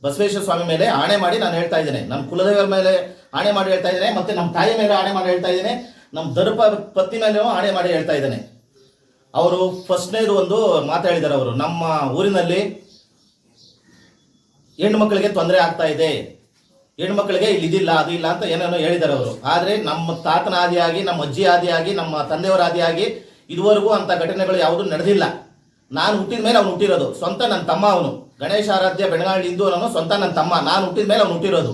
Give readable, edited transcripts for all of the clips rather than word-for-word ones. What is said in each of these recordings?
ಬಸವೇಶ್ವರ ಸ್ವಾಮಿ ಮೇಲೆ ಆಣೆ ಮಾಡಿ ನಾನು ಹೇಳ್ತಾ ಇದ್ದೇನೆ, ನಮ್ಮ ಕುಲದೇವರ ಮೇಲೆ ಆಣೆ ಮಾಡಿ ಹೇಳ್ತಾ ಇದ್ದೇನೆ, ಮತ್ತೆ ನಮ್ಮ ತಾಯಿ ಮೇಲೆ ಆಣೆ ಮಾಡಿ ಹೇಳ್ತಾ ಇದ್ದೇನೆ, ನಮ್ಮ ದರ್ಪ ಪತ್ನಿ ಮೇಲೆ ಆಣೆ ಮಾಡಿ ಹೇಳ್ತಾ ಇದ್ದೇನೆ. ಅವರು ಫಸ್ಟ್ನೇದು ಒಂದು ಮಾತಾಡಿದ್ದಾರೆ. ಅವರು ನಮ್ಮ ಊರಿನಲ್ಲಿ ಹೆಣ್ಣು ಮಕ್ಕಳಿಗೆ ತೊಂದರೆ ಆಗ್ತಾ ಇದೆ, ಹೆಣ್ಣು ಮಕ್ಕಳಿಗೆ ಇಲ್ಲಿ ಇದಿಲ್ಲ ಅದು ಇಲ್ಲ ಅಂತ ಏನೇನೋ ಹೇಳಿದ್ದಾರೆ ಅವರು. ಆದರೆ ನಮ್ಮ ತಾತನ ಆದಿಯಾಗಿ, ನಮ್ಮ ಅಜ್ಜಿ ಆದಿಯಾಗಿ, ನಮ್ಮ ತಂದೆಯವರ ಆದಿಯಾಗಿ ಇದುವರೆಗೂ ಅಂತ ಘಟನೆಗಳು ಯಾವುದೂ ನಡೆದಿಲ್ಲ. ನಾನು ಹುಟ್ಟಿದ ಮೇಲೆ ಅವನು ಹುಟ್ಟಿರೋದು, ಸ್ವಂತ ನನ್ನ ತಮ್ಮ ಅವನು. ಗಣೇಶ ಆರಾಧ್ಯ ಬೆಳಗಾವಿ ಹಿಂದೂ ಅನ್ನೋ ಸ್ವಂತ ನನ್ನ ತಮ್ಮ, ನಾನು ಹುಟ್ಟಿದ ಮೇಲೆ ಅವನು ಹುಟ್ಟಿರೋದು.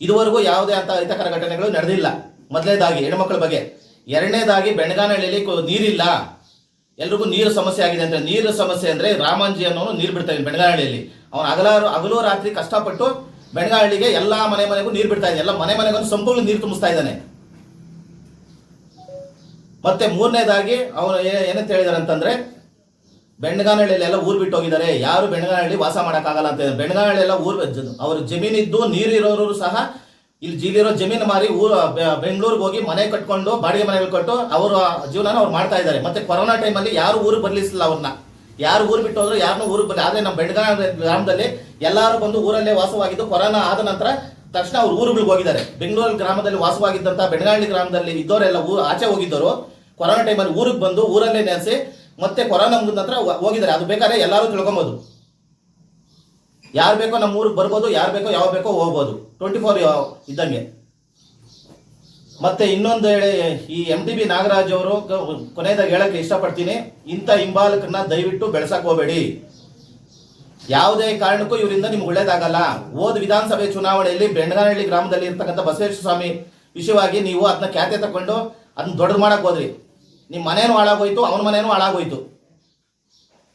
ಇದುವರೆಗೂ ಯಾವುದೇ ಅಂತ ಅಹಿತಕರ ಘಟನೆಗಳು ನಡೆದಿಲ್ಲ. ಮೊದಲನೇದಾಗಿ ಹೆಣ್ಮಕ್ಳ ಬಗ್ಗೆ. ಎರಡನೇದಾಗಿ ಬೆಳಗಾನಹಳ್ಳಿಯಲ್ಲಿ ನೀರಿಲ್ಲ, ಎಲ್ರಿಗೂ ನೀರು ಸಮಸ್ಯೆ ಆಗಿದೆ. ಅಂದರೆ ನೀರು ಸಮಸ್ಯೆ ಅಂದರೆ ರಾಮಾಂಜಿ ಅನ್ನೋನು ನೀರು ಬಿಡ್ತಾ ಇದ್ದಾನೆ ಬೆಳಗಾನಹಳ್ಳಿಯಲ್ಲಿ. ಅವನು ಹಗಲು ರಾತ್ರಿ ಕಷ್ಟಪಟ್ಟು ಬೆಳಗಾನಹಳ್ಳಿಗೆ ಎಲ್ಲ ಮನೆಗೂ ನೀರು ಬಿಡ್ತಾ ಇದ್ದಾನೆ, ಎಲ್ಲ ಮನೆಗೂ ಸಂಪೂರ್ಣ ನೀರು ತುಂಬಿಸ್ತಾ ಇದ್ದಾನೆ. ಮತ್ತೆ ಮೂರನೇದಾಗಿ ಅವನು ಏನಂತ ಹೇಳಿದಾರೆ ಅಂತಂದ್ರೆ, ಬೆಳಗಾನಹಳ್ಳಿಯಲ್ಲಿ ಎಲ್ಲ ಊರು ಬಿಟ್ಟು ಹೋಗಿದ್ದಾರೆ, ಯಾರು ಬೆಳಗಾನಹಳ್ಳಿ ವಾಸ ಮಾಡೋಕ್ಕಾಗಲ್ಲ ಅಂತ. ಬೆಳಗಾನಹಳ್ಳಿ ಎಲ್ಲ ಅವ್ರ ಜಮೀನಿದ್ದು ನೀರಿರೋರು ಸಹ ಇಲ್ಲಿ ಜಿಲ್ಲಿರೋ ಜಮೀನು ಮಾರಿ ಬೆಂಗಳೂರಿಗೆ ಹೋಗಿ ಮನೆ ಕಟ್ಕೊಂಡು ಬಾಡಿಗೆ ಮನೆಗಳು ಕಟ್ಟು ಅವರ ಜೀವನ ಅವ್ರು ಮಾಡ್ತಾ ಇದ್ದಾರೆ. ಮತ್ತೆ ಕೊರೋನಾ ಟೈಮಲ್ಲಿ ಯಾರು ಊರಿಗೆ ಬರ್ಲಿಸಿಲ್ಲ ಅವ್ರನ್ನ, ಯಾರು ಊರು ಬಿಟ್ಟು ಹೋದ್ರು, ಯಾರನ್ನೂ ಊರಿಗೆ ಬರಲಿ. ಆದರೆ ನಮ್ಮ ಬೆಳಗಾವಿ ಗ್ರಾಮದಲ್ಲಿ ಎಲ್ಲರೂ ಬಂದು ಊರಲ್ಲೇ ವಾಸವಾಗಿದ್ದು, ಕೊರೋನಾ ಆದ ನಂತರ ತಕ್ಷಣ ಅವ್ರು ಊರುಗಳಿಗೆ ಹೋಗಿದ್ದಾರೆ. ಬೆಂಗಳೂರು ಗ್ರಾಮದಲ್ಲಿ ವಾಸವಾಗಿದ್ದಂಥ ಬೆಳಗಾವಿ ಗ್ರಾಮದಲ್ಲಿ ಇದ್ದವರೆಲ್ಲ ಆಚೆ ಹೋಗಿದ್ದವರು ಕೊರೋನಾ ಟೈಮಲ್ಲಿ ಊರಿಗೆ ಬಂದು ಊರಲ್ಲೇ ನೆಲೆಸಿ ಮತ್ತೆ ಕೊರೋನಾ ಮುಗಿದ ನಂತರ ಹೋಗಿದ್ದಾರೆ. ಅದು ಬೇಕಾದ್ರೆ ಎಲ್ಲರೂ ತಿಳ್ಕೊಬೋದು. ಯಾರು ಬೇಕೋ ನಮ್ಮ ಊರಿಗೆ ಬರ್ಬೋದು, ಯಾರು ಬೇಕೋ ಯಾವ ಬೇಕೋ ಹೋಗ್ಬೋದು, 24 ಇದ್ದಂಗೆ. ಮತ್ತೆ ಇನ್ನೊಂದು ಹೇಳಿ, ಈ MTB ನಾಗರಾಜ್ ಅವರು ಕೊನೆಯದಾಗಿ ಹೇಳಕ್ಕೆ ಇಷ್ಟಪಡ್ತೀನಿ, ಇಂಥ ಹಿಂಬಾಲಕರನ್ನ ದಯವಿಟ್ಟು ಬೆಳೆಸಕ್ಕೆ ಹೋಗಬೇಡಿ. ಯಾವುದೇ ಕಾರಣಕ್ಕೂ ಇವರಿಂದ ನಿಮ್ಗೆ ಒಳ್ಳೇದಾಗಲ್ಲ. ಹೋದ ವಿಧಾನಸಭೆ ಚುನಾವಣೆಯಲ್ಲಿ ಬೆಳಗಾನಹಳ್ಳಿ ಗ್ರಾಮದಲ್ಲಿ ಇರ್ತಕ್ಕಂಥ ಬಸವೇಶ್ವರ ಸ್ವಾಮಿ ವಿಷಯವಾಗಿ ನೀವು ಅದನ್ನ ಖ್ಯಾತೆ ತಗೊಂಡು ಅದನ್ನ ದೊಡ್ಡದು ಮಾಡಕ್ ಹೋದ್ರಿ. ನಿಮ್ಮ ಮನೇನೂ ಹಾಳಾಗೋಯ್ತು, ಅವನ ಮನೇನೂ ಹಾಳಾಗೋಯ್ತು.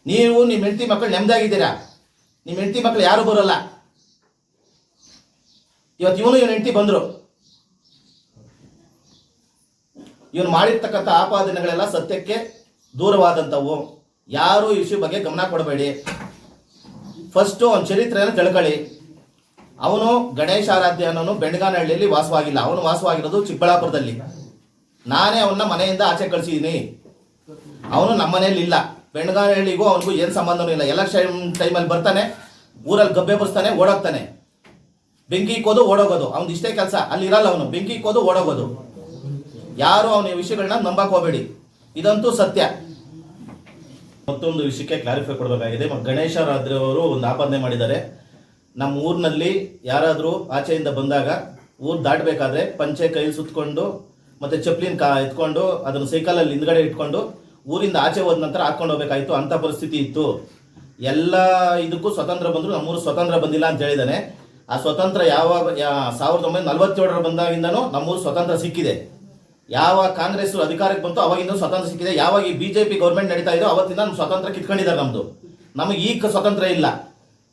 ನೀವು ನಿಮ್ಮ ಹೆಂಡತಿ ಮಕ್ಕಳು ನೆಮ್ಮದಿಯಾಗಿದ್ದೀರಾ, ನಿಮ್ಮ ಹೆಂಡತಿ ಮಕ್ಕಳು ಯಾರು ಬರೋಲ್ಲ. ಇವತ್ತು ಇವನು ಇವನ ಹೆಂಡತಿ ಬಂದ್ರು. ಇವನು ಮಾಡಿರ್ತಕ್ಕಂಥ ಆಪಾದನೆಗಳೆಲ್ಲ ಸತ್ಯಕ್ಕೆ ದೂರವಾದಂಥವು. ಯಾರು ಈ ವಿಷಯ ಬಗ್ಗೆ ಗಮನ ಕೊಡಬೇಡಿ. ಫಸ್ಟು ಅವನ ಚರಿತ್ರೆಯನ್ನು ತಿಳ್ಕೊಳ್ಳಿ. ಅವನು ಗಣೇಶ ಆರಾಧ್ಯ ಅನ್ನೋನು ಬೆಳಗಾನಹಳ್ಳಿಯಲ್ಲಿ ವಾಸವಾಗಿಲ್ಲ, ಅವನು ವಾಸವಾಗಿರೋದು ಚಿಕ್ಕಬಳ್ಳಾಪುರದಲ್ಲಿ. ನಾನೇ ಅವನ್ನ ಮನೆಯಿಂದ ಆಚೆ ಕಳಿಸಿದ್ದೀನಿ. ಅವನು ನಮ್ಮ ಮನೆಯಲ್ಲಿ ಇಲ್ಲ. ಬೆಳಗಾನಹಳ್ಳಿಗೂ ಅವನಿಗೂ ಏನು ಸಂಬಂಧನೂ ಇಲ್ಲ. ಎಲೆಕ್ಷನ್ ಟೈಮಲ್ಲಿ ಬರ್ತಾನೆ, ಊರಲ್ಲಿ ಗಬ್ಬೆ ಬರ್ಸ್ತಾನೆ, ಓಡೋಗ್ತಾನೆ. ಬೆಂಕಿ ಇಕ್ಕೋದು ಓಡೋಗೋದು, ಅವ್ನು ಇಷ್ಟೇ ಕೆಲಸ. ಅಲ್ಲಿ ಇರಲ್ಲ ಅವನು, ಬೆಂಕಿ ಇಕ್ಕೋದು ಓಡೋಗೋದು. ಯಾರು ಅವನ ವಿಷಯಗಳನ್ನ ನಂಬಕ್ ಹೋಗಬೇಡಿ, ಇದಂತೂ ಸತ್ಯ. ಮತ್ತೊಂದು ವಿಷಯಕ್ಕೆ ಕ್ಲಾರಿಫೈ ಕೊಡಬೇಕಾಗಿದೆ. ಗಣೇಶ ಆರಾಧ್ಯ ಅವರು ಒಂದು ಆಪಾದನೆ ಮಾಡಿದ್ದಾರೆ. ನಮ್ಮ ಊರಿನಲ್ಲಿ ಯಾರಾದರೂ ಆಚೆಯಿಂದ ಬಂದಾಗ ಊರು ದಾಟಬೇಕಾದ್ರೆ ಪಂಚೆ ಕೈ ಸುತ್ಕೊಂಡು ಮತ್ತೆ ಚಪ್ಲಿನ ಎತ್ಕೊಂಡು ಅದನ್ನು ಸೈಕಲಲ್ಲಿ ಹಿಂದ್ಗಡೆ ಇಟ್ಕೊಂಡು ಊರಿಂದ ಆಚೆ ಹೋದ ನಂತರ ಹಾಕೊಂಡು ಹೋಗ್ಬೇಕಾಯ್ತು. ಅಂಥ ಪರಿಸ್ಥಿತಿ ಇತ್ತು. ಎಲ್ಲ ಇದಕ್ಕೂ ಸ್ವತಂತ್ರ ಬಂದರೂ ನಮ್ಮೂರು ಸ್ವತಂತ್ರ ಬಂದಿಲ್ಲ ಅಂತ ಹೇಳಿದ್ದಾನೆ. ಆ ಸ್ವತಂತ್ರ ಯಾವಾಗ 1947 ಬಂದಾಗಿಂದನೂ ನಮ್ಮೂರು ಸ್ವತಂತ್ರ ಸಿಕ್ಕಿದೆ. ಯಾವ ಕಾಂಗ್ರೆಸ್ ಅಧಿಕಾರಕ್ಕೆ ಬಂತು ಅವಾಗಿಂದ ಸ್ವತಂತ್ರ ಸಿಕ್ಕಿದೆ. ಯಾವಾಗ ಈ BJP ಗೌರ್ಮೆಂಟ್ ನಡೀತಾ ಇದೋ ಅವತ್ತಿಂದ ನಮ್ಮ ಸ್ವತಂತ್ರ ಕಿತ್ಕೊಂಡಿದ್ದಾರೆ. ನಮಗೆ ಈಗ ಸ್ವತಂತ್ರ ಇಲ್ಲ.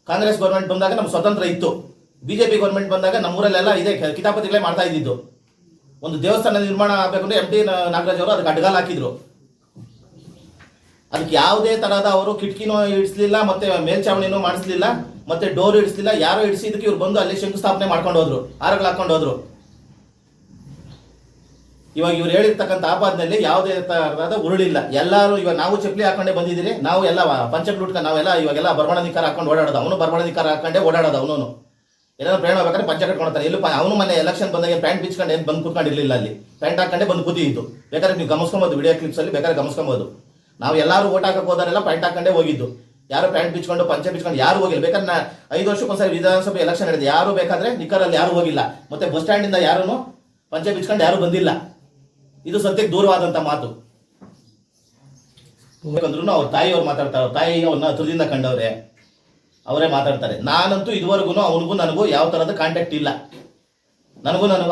ಕಾಂಗ್ರೆಸ್ ಗೌರ್ಮೆಂಟ್ ಬಂದಾಗ ನಮ್ಗೆ ಸ್ವತಂತ್ರ ಇತ್ತು. BJP ಗೌರ್ಮೆಂಟ್ ಬಂದಾಗ ನಮ್ಮೂರಲ್ಲೆಲ್ಲ ಇದೇ ಕಿತಾಪತಿಗಳೇ ಮಾಡ್ತಾ ಇದ್ದಿದ್ದು. ಒಂದು ದೇವಸ್ಥಾನ ನಿರ್ಮಾಣ ಆಗಬೇಕು ಅಂದ್ರೆ MT ನಾಗರಾಜ್ ಅವರು ಅದಕ್ಕೆ ಅಡ್ಗಾಲ್ ಹಾಕಿದ್ರು. ಅದಕ್ಕೆ ಯಾವುದೇ ತರಹದ ಅವರು ಕಿಟಕಿನೂ ಇಡಿಸ್ಲಿಲ್ಲ, ಮತ್ತೆ ಮೇಲ್ಚಾವಣಿನೂ ಮಾಡಿಸ್ಲಿಲ್ಲ, ಮತ್ತೆ ಡೋರ್ ಇಡಿಸ್ಲಿಲ್ಲ. ಯಾರೋ ಇಡಿಸಿದಕ್ಕೆ ಇವ್ರು ಬಂದು ಅಲ್ಲಿ ಶಂಕುಸ್ಥಾಪನೆ ಮಾಡ್ಕೊಂಡು ಹೋದ್ರು, ಹಾರಗಳು ಹಾಕೊಂಡು ಹೋದ್ರು. ಇವಾಗ ಇವ್ರು ಹೇಳಿರ್ತಕ್ಕಂಥ ಆಪಾದನೆಯಲ್ಲಿ ಯಾವುದೇ ತರಹದ ಉರುಳಿಲ್ಲ. ಎಲ್ಲರೂ ಇವಾಗ ನಾವು ಚಪ್ಪಲಿ ಹಾಕೊಂಡೇ ಬಂದಿದ್ದೀರಿ. ನಾವು ಎಲ್ಲ ಪಂಚಕ್ಲೂಟ್ಕ ನಾವೆಲ್ಲ ಇವಾಗೆಲ್ಲ ಬರ್ಮಣಧಿಕಾರ ಹಾಕೊಂಡು ಓಡಾಡೋದು. ಅವನು ಬರ್ಮಣಧಿಕಾರ ಹಾಕೊಂಡೇ ಓಡಾಡೋದು. ಅವನು ಏನಾದ್ರು ಪ್ರಯಾಣ ಬೇಕಾದ್ರೆ ಪಂಚ ಕಟ್ಕೊಳ್ತಾನೆ. ಎಲ್ಲೂ ಅವನು ಮನೆ ಎಲೆಕ್ಷನ್ ಬಂದಾಗ ಪ್ಯಾಂಟ್ ಬಿಚ್ಕೊಂಡು ಏನು ಬಂದು ಕೂತ್ಕೊಂಡಿರ್ಲಿಲ್ಲ. ಅಲ್ಲಿ ಪ್ಯಾಂಟ್ ಹಾಕೊಂಡೇ ಬಂದು ಕೂತಿದ್ದು. ಬೇಕಾದ್ರೆ ನೀವು ಗಮನಿಸ್ಕೊಬೋದು, ವಿಡಿಯೋ ಕ್ಲಿಪ್ಸಲ್ಲಿ ಬೇಕಾದ್ರೆ ಗಮನಿಸ್ಕೊಬೋದು. ನಾವು ಎಲ್ಲರೂ ಓಟ್ ಹಾಕಕ್ಕೆ ಹೋದರೆಲ್ಲ ಪ್ಯಾಂಟ್ ಹಾಕೊಂಡೇ ಹೋಗಿದ್ದು. ಯಾರು ಪ್ಯಾಂಟ್ ಬಿಚ್ಕೊಂಡು ಪಂಚೆ ಬಿಚ್ಕೊಂಡು ಯಾರು ಹೋಗಿಲ್ಲ. ಬೇಕಾದ್ರೆ 5 ವರ್ಷಕ್ಕೊಂದ್ಸರಿ ವಿಧಾನಸಭೆ ಎಲೆಕ್ಷನ್ ನಡೆದಿದೆ, ಯಾರು ಬೇಕಾದ್ರೆ ನಿಕ್ಕರಲ್ಲಿ ಯಾರು ಹೋಗಿಲ್ಲ. ಮತ್ತೆ ಬಸ್ ಸ್ಟ್ಯಾಂಡಿಂದ ಯಾರೂ ಪಂಚೆ ಬಿಚ್ಕೊಂಡು ಯಾರು ಬಂದಿಲ್ಲ. ಇದು ಸತ್ಯಕ್ಕೆ ದೂರವಾದಂಥ ಮಾತು. ಯಾಕಂದ್ರೂ ಅವ್ರ ತಾಯಿಯವ್ರು ಮಾತಾಡ್ತಾರೆ. ಅವ್ರ ತಾಯಿ ಅವ್ರನ್ನ ಹತ್ರದಿಂದ ಕಂಡವ್ರೆ, ಅವರೇ ಮಾತಾಡ್ತಾರೆ. ನಾನಂತೂ ಇದುವರೆಗೂ ಅವನಿಗೂ ನನಗೂ ಯಾವ ಥರದ ಕಾಂಟ್ಯಾಕ್ಟ್ ಇಲ್ಲ.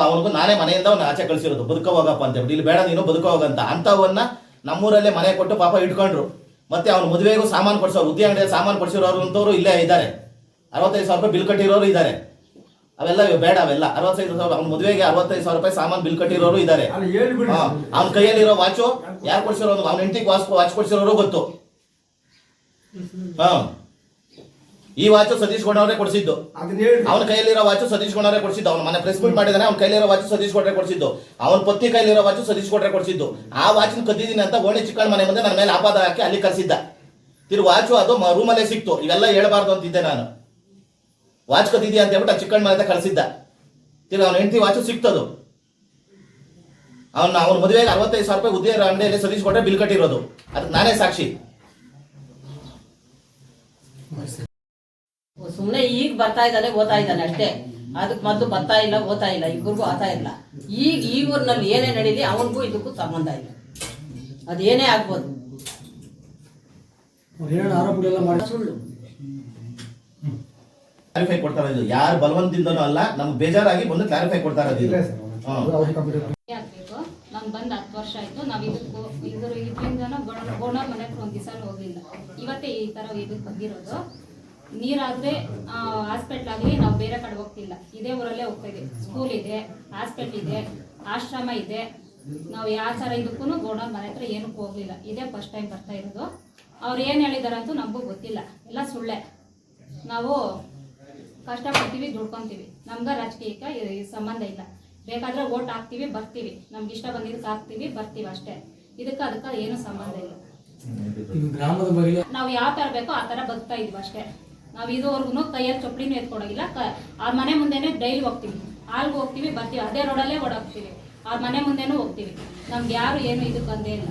ಅವನಿಗೂ ನಾನೇ ಮನೆಯಿಂದ ಅವ್ನ ಆಚೆ ಕಳಿಸಿರೋದು. ಬದುಕೋ ಹೋಗಪ್ಪ ಅಂತ ಹೇಳಿ, ಇಲ್ಲಿ ಬೇಡ ನೀನು ಬದುಕೋ ಹೋಗಂತ. ಅಂಥವನ್ನ ನಮ್ಮೂರಲ್ಲೇ ಮನೆ ಕೊಟ್ಟು ಪಾಪ ಇಟ್ಕೊಂಡ್ರು. ಮತ್ತೆ ಅವ್ನ ಮದುವೆಗೂ ಸಾಮಾನು ಕೊಡ್ಸೋರು, ಉದ್ದಿ ಅಂಗಡಿಯಲ್ಲಿ ಸಾಮಾನು ಕೊಡಿಸಿರೋರು ಅಂತವ್ರು ಇಲ್ಲೇ ಇದ್ದಾರೆ. 65,000 ರೂಪಾಯಿ ಬಿಲ್ ಕಟ್ಟಿರೋರು ಇದ್ದಾರೆ. ಅವೆಲ್ಲ ಬೇಡ, ಅವೆಲ್ಲ 65,000. ಅವ್ನ ಮದುವೆಗೆ 65,000 ರೂಪಾಯಿ ಸಾಮಾನು ಬಿಲ್ ಕಟ್ಟಿರೋರು ಇದ್ದಾರೆ. ಅವ್ನ ಕೈಯಲ್ಲಿರೋ ವಾಚು ಯಾರು ಕೊಡ್ಸಿರೋದು, ಅವ್ನ ಹೆಂಡತಿಗೆ ವಾಚ್ ಕೊಡ್ಸಿರೋರು ಗೊತ್ತು. ಈ ವಾಚು ಸತೀಶ್ ಗೌಡವರೇ ಕೊಡಿಸಿದ್ದು. ಅವನ ಕೈಯಲ್ಲಿರೋ ವಾಚು ಸತೀಶ್ ಗೌಡವರೇ ಕೊಡಿಸಿದ್ದು. ಅವ್ನ ಮನೆ ಪ್ರೆಸ್ ಮೀಟ್ ಮಾಡಿದಾನೆ. ಅವ್ನ ಕೈಲಿರೋ ವಾಚು ಸತೀಶ್ ಗೌಡ್ರೆ ಕೊಡಿಸಿದ್ದು. ಅವನ ಪತ್ನಿ ಕೈಲಿರೋ ವಾಚು ಸತೀಶ್ ಗೌಡ್ರೆ ಕೊಡಿಸಿದ್ದು. ಆ ವಾಚಿನ ಕದ್ದಿದ್ದೀನಿ ಅಂತ ಓಣಿ ಚಿಕ್ಕಣ್ಣ ಮನೆ ಮುಂದೆ ನನ್ನ ಮೇಲೆ ಆಪಾದ ಹಾಕಿ ಅಲ್ಲಿ ಕಳಿಸಿದ್ದ. ವಾಚು ಅದು ರೂಮಲ್ಲೇ ಸಿಕ್ತು. ಇವೆಲ್ಲ ಹೇಳ್ಬಾರ್ದು ಅಂತಿದ್ದೆ ನಾನು. ವಾಚ್ ಕದಿದ್ಯಾ ಅಂತ ಹೇಳ್ಬಿಟ್ಟು ಆ ಚಿಕ್ಕಣ್ಣ ಮನೆ ಕಳಿಸಿದ್ದ. ತಿರ್ಗಿ ಅವ್ನ ಹೆಂಡತಿ ವಾಚು ಸಿಕ್ತದು. ಅವ್ನ ಮದುವೆಗೆ 65,000 ರೂಪಾಯಿ ಉದ್ಯೋಗ ಅಂಗಡಿಯಲ್ಲಿ ಸತೀಶ್ ಕೊಟ್ಟರೆ ಬಿಲ್ ಕಟ್ಟಿರೋದು. ಅದಕ್ಕೆ ನಾನೇ ಸಾಕ್ಷಿ. ಸುಮ್ಮನೆ ಈಗ ಬರ್ತಾ ಇದ್ದಾನೆ ಓದ್ತಾ ಇದ್ದಾನೆ ಅಷ್ಟೇ. ಅದಕ್ಕೆ ಮೊದಲು ಬರ್ತಾ ಇಲ್ಲ ಓದ್ತಾ ಇಲ್ಲ, ಇಬ್ಬರಿಗೂ ಆತಾ ಇಲ್ಲ. ಈಗ ಈ ಊರಿನಲ್ಲಿ ಏನೇ ನಡೀಲಿ ಅವನಿಗೂ ಇದಕ್ಕೂ ಸಂಬಂಧ ಇಲ್ಲ. ಅದೇನೇ ಆಗ್ಬೋದು. ಸುಳ್ಳು ಕ್ಲಾರಿಫೈ ಕೊಡ್ತಾ ಇರೋದು ಯಾರು ಬಲವಂತದಿಂದನೂ ಅಲ್ಲ, ನಮ್ಗೆ ಬೇಜಾರಾಗಿ ಬಂದು ಕ್ಲಾರಿಫೈ ಕೊಡ್ತಾ ಇರೋದು. ನಾನು ಬಂದು 10 ವರ್ಷ ಆಯ್ತು. ನಾವು ಇದರಿಂದ ಗೋಣ ಮನೆ ಹತ್ರ ಒಂದು ದಿವಸ ಹೋಗ್ಲಿಲ್ಲ. ಇವತ್ತೇ ಈ ತರ ಇದಕ್ಕೆ ಬಂದಿರೋದು. ನೀರಾದ್ರೆ ಹಾಸ್ಪಿಟ್ಲ್ ಆಗಲಿ ನಾವು ಬೇರೆ ಕಡೆ ಹೋಗ್ತಿಲ್ಲ, ಇದೇ ಊರಲ್ಲೇ ಹೋಗ್ತಾ ಇದೀವಿ. ಸ್ಕೂಲ್ ಇದೆ, ಹಾಸ್ಪಿಟ್ಲ್ ಇದೆ, ಆಶ್ರಮ ಇದೆ. ನಾವು ಯಾವ ಥರ ಇದಕ್ಕೂ ಗೋಣ ಮನೆ ಹತ್ರ ಏನಕ್ಕೂ ಹೋಗ್ಲಿಲ್ಲ. ಇದೇ ಫಸ್ಟ್ ಟೈಮ್ ಬರ್ತಾ ಇರೋದು. ಅವ್ರು ಏನು ಹೇಳಿದಾರಂತೂ ನಮಗೂ ಗೊತ್ತಿಲ್ಲ, ಎಲ್ಲ ಸುಳ್ಳೆ. ನಾವು ಕಷ್ಟಪಡ್ತೀವಿ, ದುಡ್ಕೊತೀವಿ. ನಮ್ಗೆ ರಾಜಕೀಯಕ್ಕೆ ಸಂಬಂಧ ಇಲ್ಲ. ಬೇಕಾದ್ರೆ ಓಟ್ ಹಾಕ್ತೀವಿ, ಬರ್ತೀವಿ, ನಮ್ಗೆ ಇಷ್ಟ ಬಂದಿದ್ದಕ್ಕೆ ಹಾಕ್ತೀವಿ, ಬರ್ತೀವಿ ಅಷ್ಟೇ. ಅದಕ್ಕೆ ಏನು ಸಂಬಂಧ ಇಲ್ಲ. ನಾವು ಯಾವ ಥರ ಬೇಕೋ ಆ ಥರ ಬದುಕ್ತಾ ಇದೀವಿ ಅಷ್ಟೇ. ನಾವು ಇದುವರೆಗೂ ಕೈಯಲ್ಲಿ ಚೊಪ್ಪಡಿನೂ ಎತ್ಕೊಡೋಗಿಲ್ಲ. ಆ ಮನೆ ಮುಂದೆನೇ ಡೈಲಿ ಹೋಗ್ತೀವಿ, ಹಾಲ್ಗೆ ಹೋಗ್ತೀವಿ, ಬರ್ತೀವಿ, ಅದೇ ರೋಡಲ್ಲೇ ಓಡಾಡ್ತೀವಿ. ಆ ಮನೆ ಮುಂದೆನೂ ಹೋಗ್ತೀವಿ. ನಮ್ಗೆ ಯಾರು ಏನು ಇದಕ್ಕಂದೇ ಇಲ್ಲ,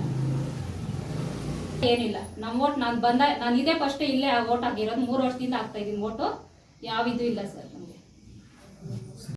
ಏನಿಲ್ಲ. ನಮ್ಮ ಓಟ್ ನಾನು ಇದೇ ಫಸ್ಟ್ ಇಲ್ಲೇ ಓಟ್ ಹಾಕಿರೋದು. 3 ವರ್ಷದಿಂದ ಆಗ್ತಾ ಇದ್ದೀನಿ ಓಟು. ಯಾವ ಇದು ಇಲ್ಲ ಸರ್.